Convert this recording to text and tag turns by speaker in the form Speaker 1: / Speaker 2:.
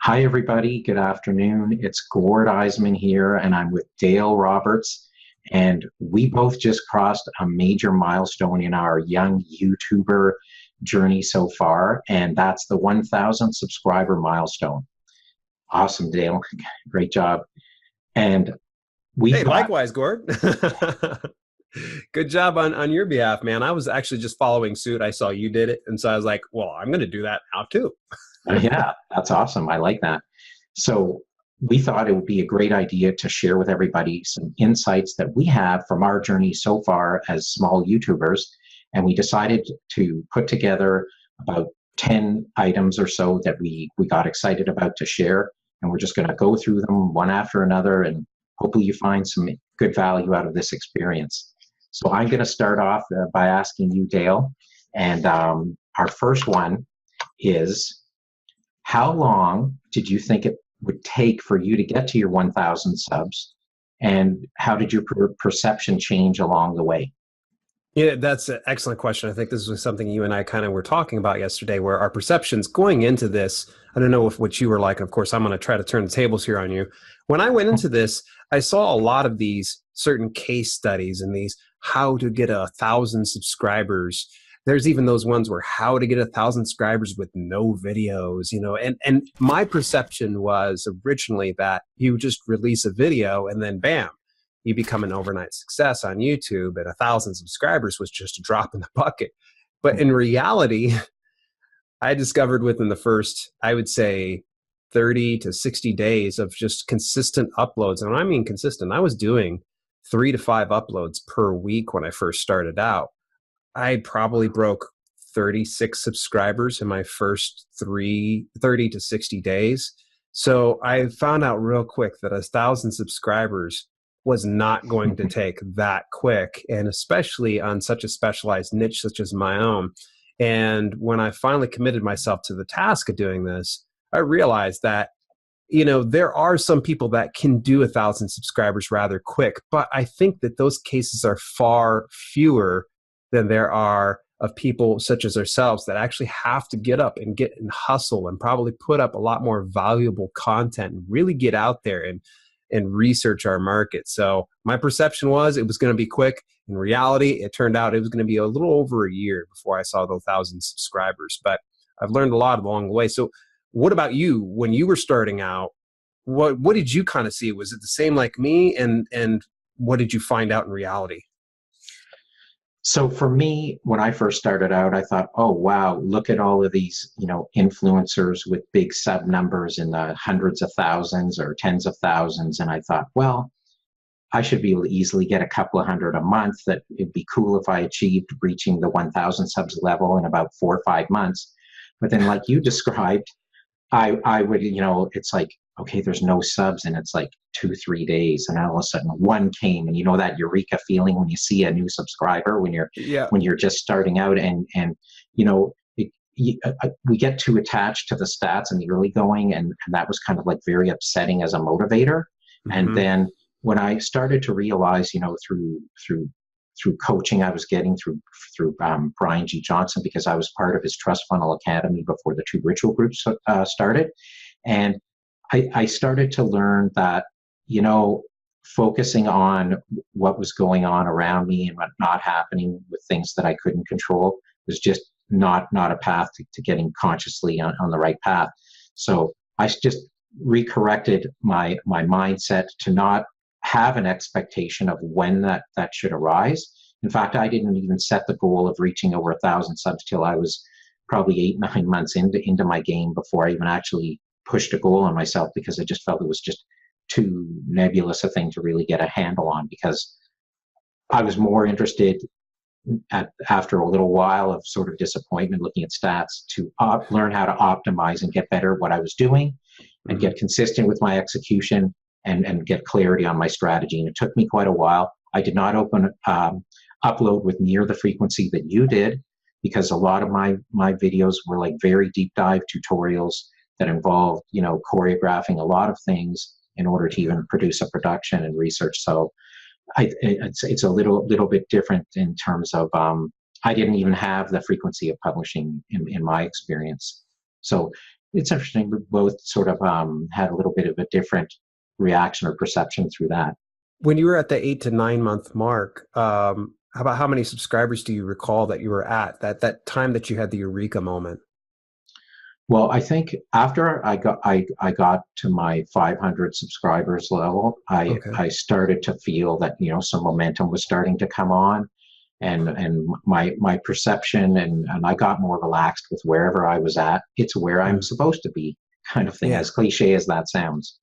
Speaker 1: Hi, everybody. Good afternoon. It's Gord Isman here, and I'm with Dale Roberts. And we both just crossed a major milestone in our young YouTuber journey so far, and that's the 1,000 subscriber milestone. Awesome, Dale. Great job. And we
Speaker 2: Hey,
Speaker 1: thought,
Speaker 2: likewise, Gord. Good job on your behalf, man. I was actually just following suit. I saw you did it, and so I was like, well, I'm going to do that now too.
Speaker 1: yeah, that's awesome. I like that. So we thought it would be a great idea to share with everybody some insights that we have from our journey so far as small YouTubers. And we decided to put together about 10 items or so that we got excited about to share. And we're just going to go through them one after another. And hopefully you find some good value out of this experience. So I'm going to start off by asking you, Dale. And our first one is, how long did you think it would take for you to get to your 1,000 subs? And how did your perception change along the way?
Speaker 2: Yeah, that's an excellent question. I think this was something you and I kind of were talking about yesterday, where our perceptions going into this, I don't know if what you were like, and of course, I'm going to try to turn the tables here on you. When I went into this, I saw a lot of these certain case studies and these how to get 1,000 subscribers. There's even those ones where how to get 1,000 subscribers with no videos, and my perception was originally that you just release a video and then bam, you become an overnight success on YouTube, and 1,000 subscribers was just a drop in the bucket. But in reality, I discovered within the first, I would say, 30 to 60 days of just consistent uploads. And when I mean consistent, I was doing 3 to 5 uploads per week when I first started out. I probably broke 36 subscribers in my first 30 to 60 days. So I found out real quick that 1,000 subscribers was not going to take that quick, and especially on such a specialized niche such as my own. And when I finally committed myself to the task of doing this, I realized that, there are some people that can do 1,000 subscribers rather quick, but I think that those cases are far fewer than there are of people such as ourselves that actually have to get up and get and hustle and probably put up a lot more valuable content and really get out there and research our market. So my perception was it was going to be quick. In reality, it turned out it was going to be a little over a year before I saw the 1,000 subscribers, but I've learned a lot along the way. So what about you when you were starting out? What did you kind of see? Was it the same like me? And what did you find out in reality?
Speaker 1: So for me, when I first started out, I thought, oh, wow, look at all of these, influencers with big sub numbers in the hundreds of thousands or tens of thousands. And I thought, well, I should be able to easily get a couple of hundred a month. That it'd be cool if I achieved reaching the 1,000 subs level in about 4 or 5 months. But then, like you described, I would, it's like, okay, there's no subs, and it's like 2, 3 days, and all of a sudden one came, and that eureka feeling when you see a new subscriber when you're
Speaker 2: Yeah.
Speaker 1: when you're just starting out, and you know, we get too attached to the stats in the early going, and that was kind of like very upsetting as a motivator. And
Speaker 2: Hmm.
Speaker 1: then when I started to realize, through coaching I was getting through Brian G. Johnson, because I was part of his Trust Funnel Academy before the two ritual groups started. And I started to learn that, focusing on what was going on around me and what not happening with things that I couldn't control was just not a path to getting consciously on the right path. So I just recorrected my mindset to not have an expectation of when that should arise. In fact, I didn't even set the goal of reaching over 1,000 subs till I was probably 8, 9 months into my game before I even actually pushed a goal on myself, because I just felt it was just too nebulous a thing to really get a handle on, because I was more interested after a little while of sort of disappointment looking at stats to learn how to optimize and get better at what I was doing and
Speaker 2: Hmm.
Speaker 1: get consistent with my execution and get clarity on my strategy. And it took me quite a while. I did not upload with near the frequency that you did, because a lot of my videos were like very deep dive tutorials that involved, choreographing a lot of things in order to even produce a production and research. So it's a little bit different in terms of I didn't even have the frequency of publishing in my experience. So it's interesting. We both sort of had a little bit of a different reaction or perception through that.
Speaker 2: When you were at the 8 to 9 month mark, how many subscribers do you recall that you were at that time that you had the eureka moment?
Speaker 1: Well, I think after I got to my 500 subscribers level,
Speaker 2: Okay.
Speaker 1: I started to feel that some momentum was starting to come on, and my perception and I got more relaxed with wherever I was at. It's where I'm
Speaker 2: Mm.
Speaker 1: supposed to be, kind of thing.
Speaker 2: Yeah.
Speaker 1: As cliche as that sounds.